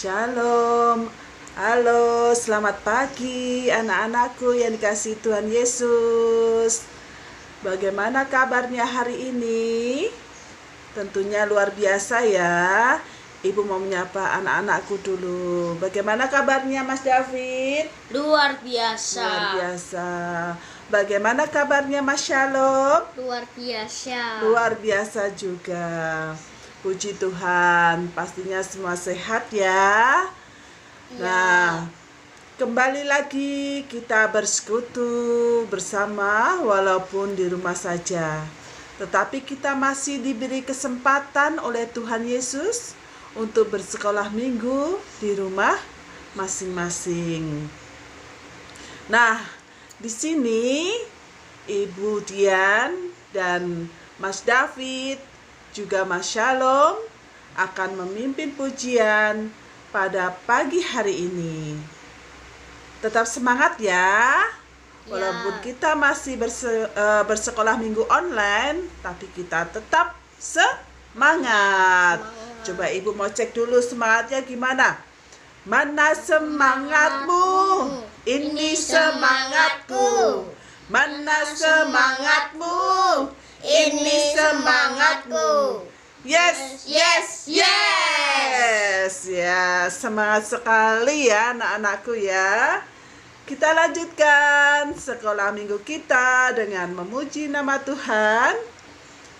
Shalom. Halo, selamat pagi anak-anakku yang dikasihi Tuhan Yesus. Bagaimana kabarnya hari ini? Tentunya luar biasa ya. Ibu mau menyapa anak-anakku dulu. Bagaimana kabarnya Mas David? Luar biasa. Luar biasa. Bagaimana kabarnya Mas Shalom? Luar biasa. Luar biasa juga. Puji Tuhan, pastinya semua sehat ya. Nah, kembali lagi kita bersekutu bersama walaupun di rumah saja. Tetapi kita masih diberi kesempatan oleh Tuhan Yesus untuk bersekolah minggu di rumah masing-masing. Nah, di sini Ibu Dian dan Mas David juga Mas Shalom akan memimpin pujian pada pagi hari ini. Tetap semangat ya. Walaupun kita masih bersekolah minggu online, tapi kita tetap semangat. Coba Ibu mau cek dulu semangatnya gimana. Mana semangatmu? Ini semangatku. Mana semangatmu? Ini semangatku. Yes, yes, yes. Ya, semangat sekali ya anak-anakku ya. Kita lanjutkan sekolah minggu kita dengan memuji nama Tuhan.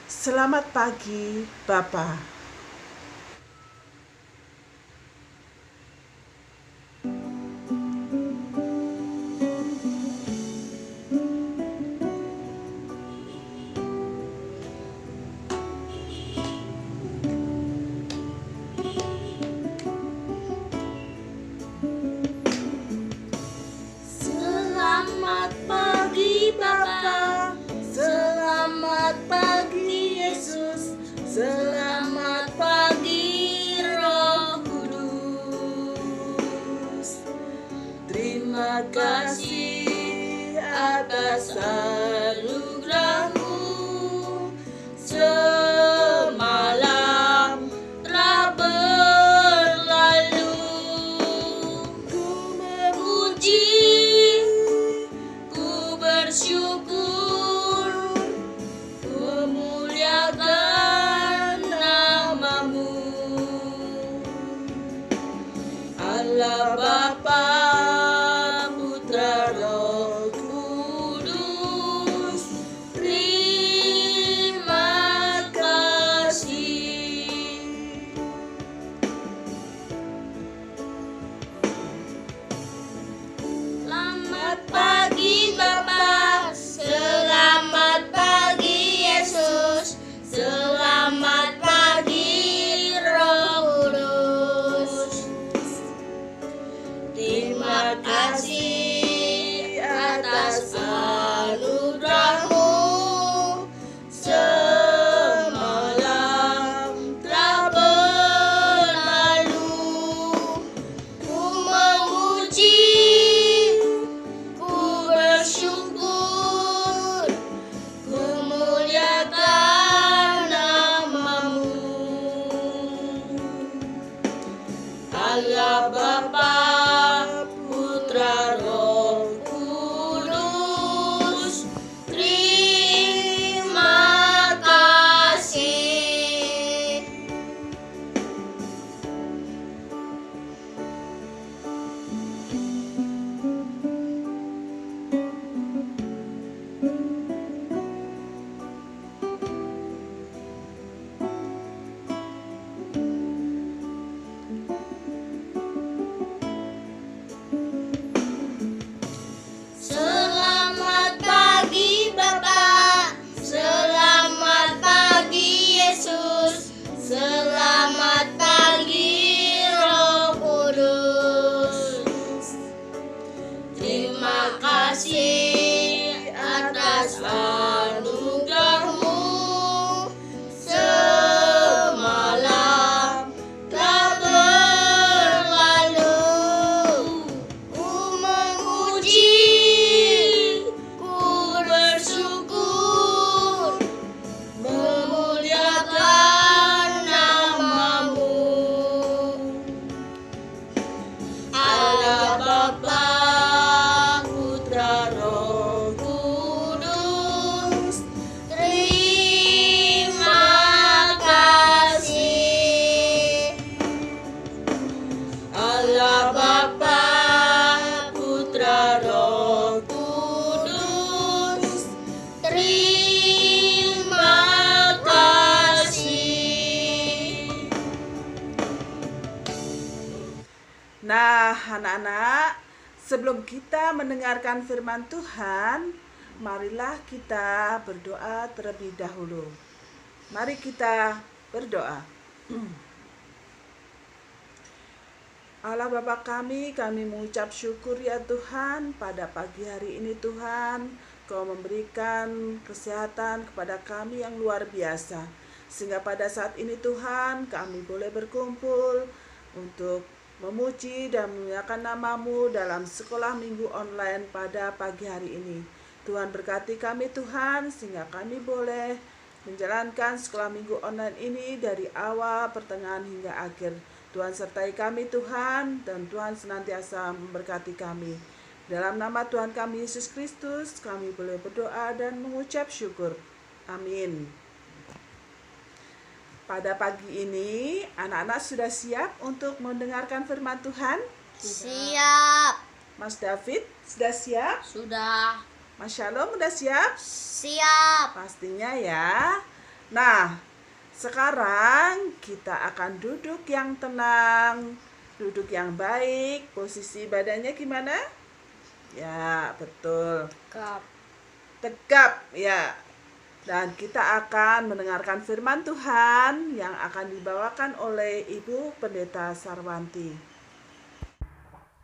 Selamat pagi, Bapak. Selamat pagi Bapa. Selamat pagi Yesus. Selamat pagi Roh Kudus. Terima kasih atas anugerah-Mu. Semalam telah berlalu. Ku memuji, ku bersyukur, ku memuliakan nama-Mu. Allah Bapa, Putra, Roh Kudus, terima kasih. Selamat pagi Bapa. Selamat pagi Yesus. Selamat pagi Roh Kudus. Terima kasih atas anugerah-Mu. Semalam telah berlalu. Ku memuji, ku bersyukur, ku muliakan nama-Mu. Allah Bapa, Putra, Roh Kudus, terima kasih. Selamat pagi Bapa. Selamat pagi Yesus. Selamat pagi Roh Kudus. Terima kasih atas anugerah-Mu. Semalam telah berlalu. Ku memuji, ku bersyukur, memuliakan nama-Mu. Nah, anak-anak, sebelum kita mendengarkan firman Tuhan, marilah kita berdoa terlebih dahulu. Mari kita berdoa. Allah Bapa kami mengucap syukur ya Tuhan, pada pagi hari ini Tuhan, Kau memberikan kesehatan kepada kami yang luar biasa. Sehingga pada saat ini Tuhan, kami boleh berkumpul untuk memuji dan memuliakan nama-Mu dalam sekolah minggu online pada pagi hari ini. Tuhan berkati kami Tuhan, sehingga kami boleh menjalankan sekolah minggu online ini dari awal, pertengahan hingga akhir. Tuhan sertai kami Tuhan, dan Tuhan senantiasa memberkati kami. Dalam nama Tuhan kami Yesus Kristus, kami boleh berdoa dan mengucap syukur. Amin. Pada pagi ini, anak-anak sudah siap untuk mendengarkan firman Tuhan? Siap. Mas David, sudah siap? Sudah. Mas Shalom, sudah siap? Siap. Pastinya ya. Nah, sekarang kita akan duduk yang tenang, duduk yang baik. Posisi badannya gimana? Ya, betul. Tegap, ya. Dan kita akan mendengarkan firman Tuhan yang akan dibawakan oleh Ibu Pendeta Sarwanti.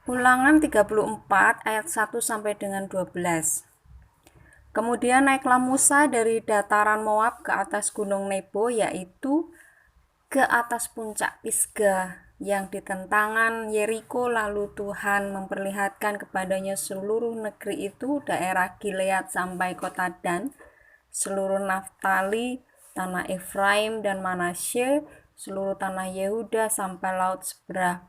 Ulangan 34 ayat 1 sampai dengan 12. Kemudian naiklah Musa dari dataran Moab ke atas gunung Nebo, yaitu ke atas puncak Pisga yang di tentangan Yeriko. Lalu Tuhan memperlihatkan kepadanya seluruh negeri itu, daerah Gilead sampai kota Dan, seluruh Naftali, tanah Efraim dan Manasye, seluruh tanah Yehuda sampai laut seberang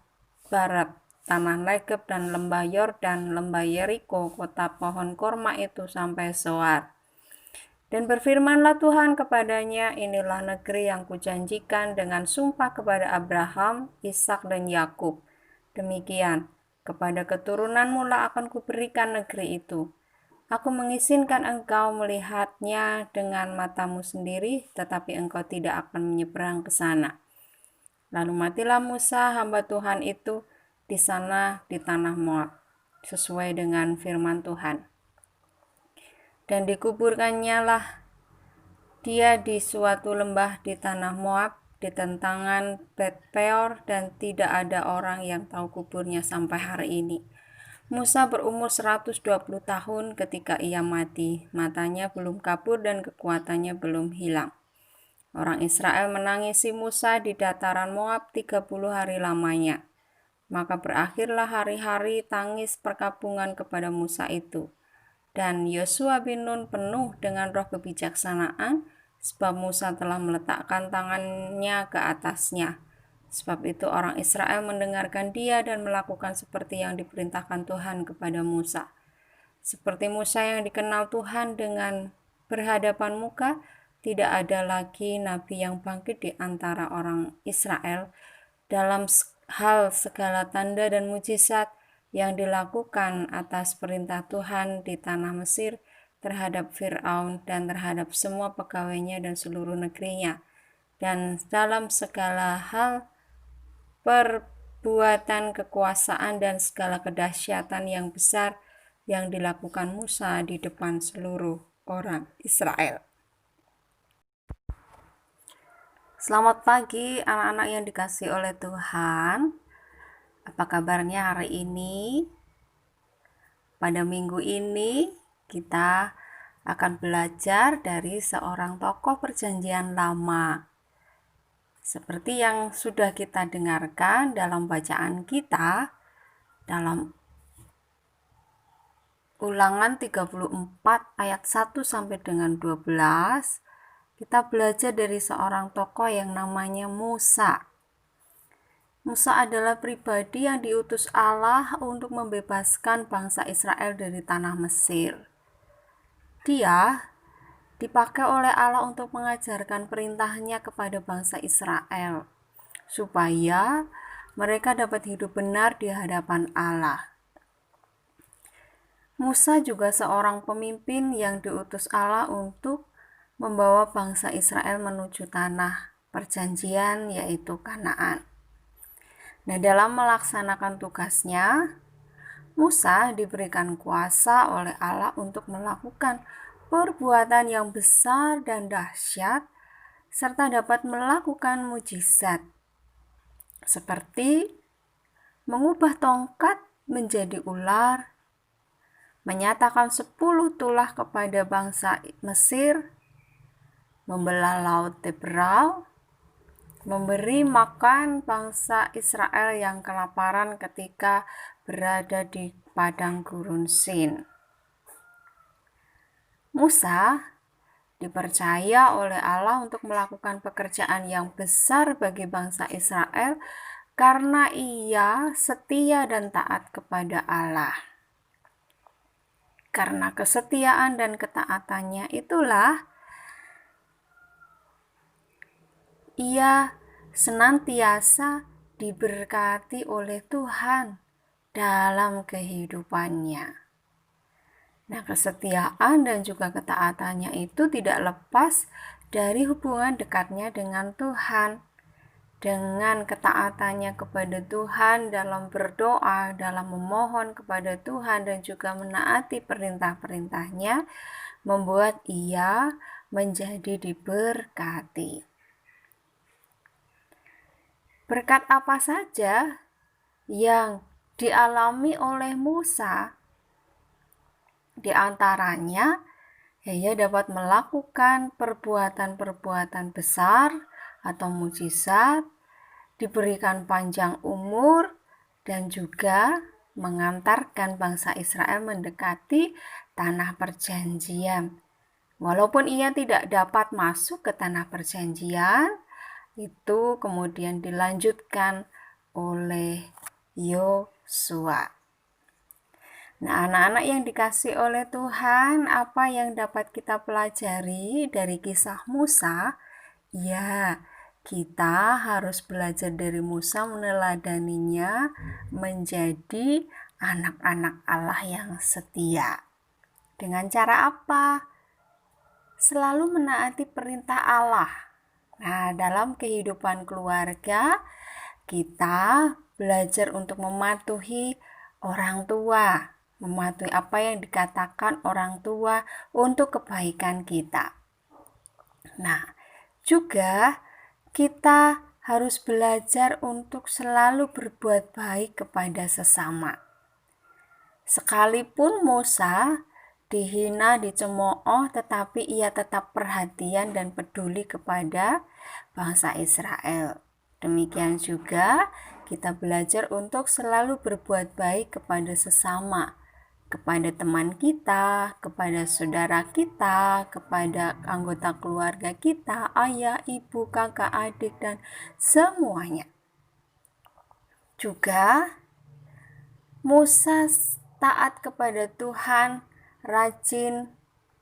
barat, tanah Negeb dan lembah Yordan, lembah Yeriko, kota pohon korma itu sampai Zoar. Dan berfirmanlah Tuhan kepadanya, inilah negeri yang kujanjikan dengan sumpah kepada Abraham, Ishak dan Yakub. Demikian, kepada keturunanmu lah akan kuberikan negeri itu. Aku mengizinkan engkau melihatnya dengan matamu sendiri, tetapi engkau tidak akan menyeberang ke sana. Lalu matilah Musa hamba Tuhan itu di sana di tanah Moab, sesuai dengan firman Tuhan. Dan dikuburkannya lah dia di suatu lembah di tanah Moab, di tentangan Bet Peor, dan tidak ada orang yang tahu kuburnya sampai hari ini. Musa berumur 120 tahun ketika ia mati, matanya belum kabur dan kekuatannya belum hilang. Orang Israel menangisi Musa di dataran Moab 30 hari lamanya. Maka berakhirlah hari-hari tangis perkabungan kepada Musa itu. Dan Yosua bin Nun penuh dengan roh kebijaksanaan, sebab Musa telah meletakkan tangannya ke atasnya. Sebab itu orang Israel mendengarkan dia dan melakukan seperti yang diperintahkan Tuhan kepada Musa. Seperti Musa yang dikenal Tuhan dengan berhadapan muka, tidak ada lagi nabi yang bangkit di antara orang Israel dalam hal segala tanda dan mujizat yang dilakukan atas perintah Tuhan di tanah Mesir terhadap Fir'aun dan terhadap semua pegawainya dan seluruh negerinya, dan dalam segala hal perbuatan kekuasaan dan segala kedahsyatan yang besar yang dilakukan Musa di depan seluruh orang Israel. Selamat pagi anak-anak yang dikasihi oleh Tuhan. Apa kabarnya hari ini? Pada minggu ini kita akan belajar dari seorang tokoh perjanjian lama. Seperti yang sudah kita dengarkan dalam bacaan kita dalam Ulangan 34 ayat 1 sampai dengan 12, kita belajar dari seorang tokoh yang namanya Musa. Musa adalah pribadi yang diutus Allah untuk membebaskan bangsa Israel dari tanah Mesir. Dia dipakai oleh Allah untuk mengajarkan perintahnya kepada bangsa Israel, supaya mereka dapat hidup benar di hadapan Allah. Musa juga seorang pemimpin yang diutus Allah untuk membawa bangsa Israel menuju tanah perjanjian, yaitu Kanaan. Nah, dalam melaksanakan tugasnya, Musa diberikan kuasa oleh Allah untuk melakukan perbuatan yang besar dan dahsyat, serta dapat melakukan mujizat, seperti mengubah tongkat menjadi ular, menyatakan 10 tulah kepada bangsa Mesir, membelah laut Teberau, memberi makan bangsa Israel yang kelaparan ketika berada di padang gurun Sin. Musa dipercaya oleh Allah untuk melakukan pekerjaan yang besar bagi bangsa Israel karena ia setia dan taat kepada Allah. Karena kesetiaan dan ketaatannya itulah ia senantiasa diberkati oleh Tuhan dalam kehidupannya. Nah, kesetiaan dan juga ketaatannya itu tidak lepas dari hubungan dekatnya dengan Tuhan. Dengan ketaatannya kepada Tuhan dalam berdoa, dalam memohon kepada Tuhan dan juga menaati perintah-perintahnya, membuat ia menjadi diberkati. Berkat apa saja yang dialami oleh Musa? Di antaranya, ia dapat melakukan perbuatan-perbuatan besar atau mujizat, diberikan panjang umur, dan juga mengantarkan bangsa Israel mendekati tanah perjanjian. Walaupun ia tidak dapat masuk ke tanah perjanjian, itu kemudian dilanjutkan oleh Yosua. Nah, anak-anak yang dikasih oleh Tuhan, apa yang dapat kita pelajari dari kisah Musa? Ya, kita harus belajar dari Musa meneladaninya menjadi anak-anak Allah yang setia. Dengan cara apa? Selalu menaati perintah Allah. Nah, dalam kehidupan keluarga, kita belajar untuk mematuhi orang tua, mematuhi apa yang dikatakan orang tua untuk kebaikan kita. Nah, juga kita harus belajar untuk selalu berbuat baik kepada sesama. Sekalipun Musa dihina, dicemooh, tetapi ia tetap perhatian dan peduli kepada bangsa Israel. Demikian juga kita belajar untuk selalu berbuat baik kepada sesama, kepada teman kita, kepada saudara kita, kepada anggota keluarga kita, ayah, ibu, kakak, adik, dan semuanya. Juga Musa taat kepada Tuhan, rajin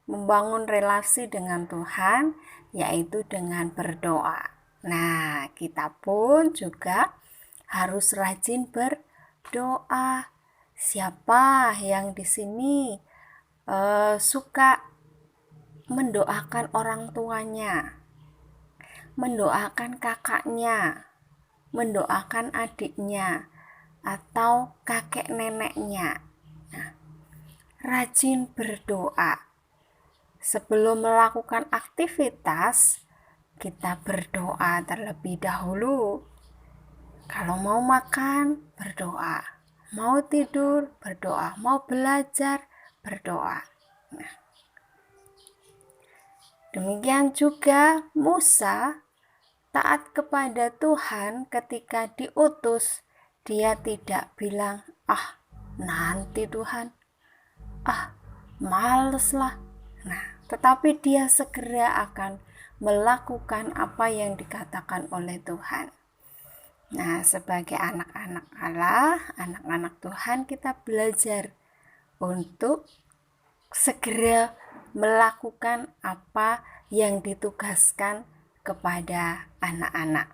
membangun relasi dengan Tuhan, yaitu dengan berdoa. Nah, kita pun juga harus rajin berdoa. Siapa yang di sini suka mendoakan orang tuanya, mendoakan kakaknya, mendoakan adiknya, atau kakek neneknya? Nah, rajin berdoa. Sebelum melakukan aktivitas, kita berdoa terlebih dahulu. Kalau mau makan, berdoa. Mau tidur, berdoa. Mau belajar, berdoa. Nah, demikian juga Musa taat kepada Tuhan ketika diutus. Dia tidak bilang, nanti Tuhan, males lah. Nah, tetapi dia segera akan melakukan apa yang dikatakan oleh Tuhan. Nah, sebagai anak-anak Allah, anak-anak Tuhan, kita belajar untuk segera melakukan apa yang ditugaskan kepada anak-anak.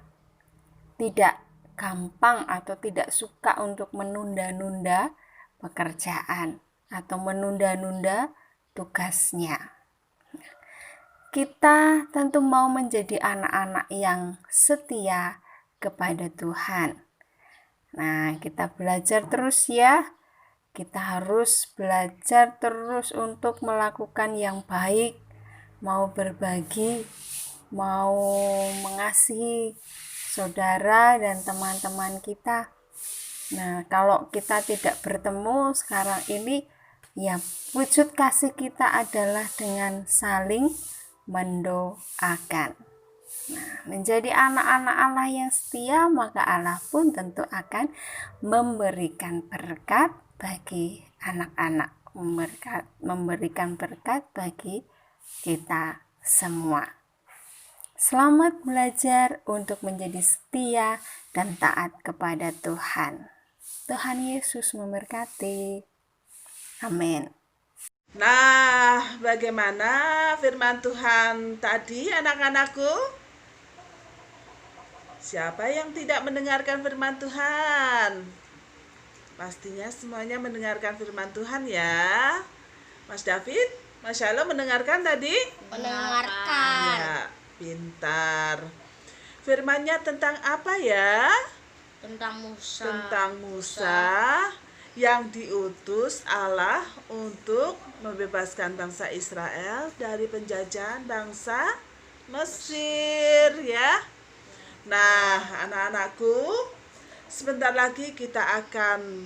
Tidak gampang atau tidak suka untuk menunda-nunda pekerjaan atau menunda-nunda tugasnya. Kita tentu mau menjadi anak-anak yang setia kepada Tuhan. Nah, kita belajar terus ya. Kita harus belajar terus untuk melakukan yang baik, mau berbagi, mau mengasihi saudara dan teman-teman kita. Nah, kalau kita tidak bertemu sekarang ini, ya wujud kasih kita adalah dengan saling mendoakan. Nah, menjadi anak-anak Allah yang setia, maka Allah pun tentu akan memberikan berkat bagi anak-anak, memberikan berkat bagi kita semua. Selamat belajar untuk menjadi setia dan taat kepada Tuhan. Tuhan Yesus memberkati. Amin. Nah, bagaimana firman Tuhan tadi, anak-anakku? Siapa yang tidak mendengarkan firman Tuhan? Pastinya semuanya mendengarkan firman Tuhan ya. Mas David, Mas Shalom mendengarkan tadi? Mendengarkan. Ya, pintar. Firmannya tentang apa ya? Tentang Musa. Tentang Musa yang diutus Allah untuk membebaskan bangsa Israel dari penjajahan bangsa Mesir ya. Nah, anak-anakku, sebentar lagi kita akan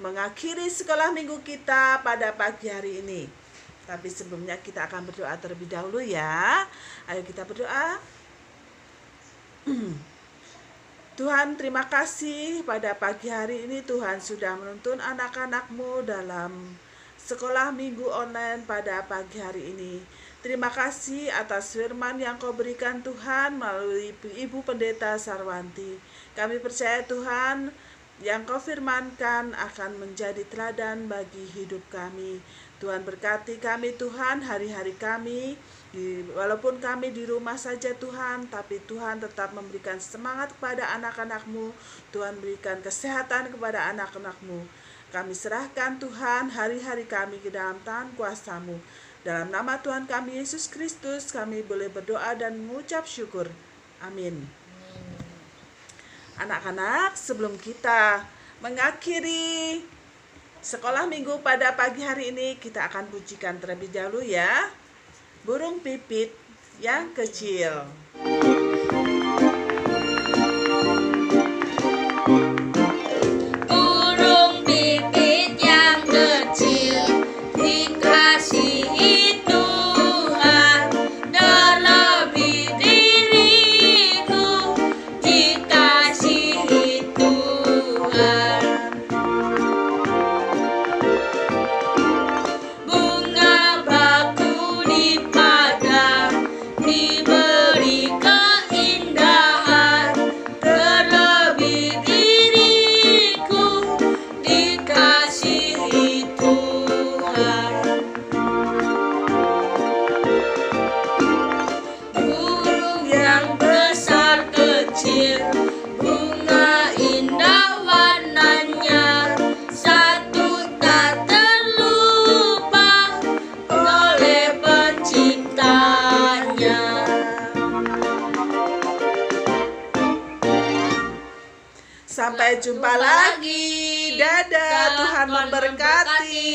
mengakhiri sekolah minggu kita pada pagi hari ini. Tapi sebelumnya kita akan berdoa terlebih dahulu ya. Ayo kita berdoa. Tuhan, terima kasih pada pagi hari ini Tuhan sudah menuntun anak-anak-Mu dalam sekolah minggu online pada pagi hari ini. Terima kasih atas firman yang Kau berikan Tuhan melalui Ibu Pendeta Sarwanti. Kami percaya Tuhan yang Kau firmankan akan menjadi teladan bagi hidup kami. Tuhan berkati kami Tuhan hari-hari kami. Walaupun kami di rumah saja Tuhan, tapi Tuhan tetap memberikan semangat kepada anak-anak-Mu. Tuhan berikan kesehatan kepada anak-anak-Mu. Kami serahkan Tuhan hari-hari kami ke dalam tangan kuasa-Mu. Dalam nama Tuhan kami Yesus Kristus, kami boleh berdoa dan mengucap syukur. Amin. Anak-anak, sebelum kita mengakhiri sekolah minggu pada pagi hari ini, kita akan pujikan terlebih dahulu ya. Burung pipit yang kecil. Burung pipit yang kecil dikasihi Tuhan, terlebih diriku dikasihi Tuhan. Bunga baku di padang diberi keindahan, terlebih diriku dikasihi Tuhan. Burung yang besar kecil, bunga indah warnanya, satu tak terlupa oleh penciptanya. Sampai jumpa lagi. Dadah, Tuhan memberkati.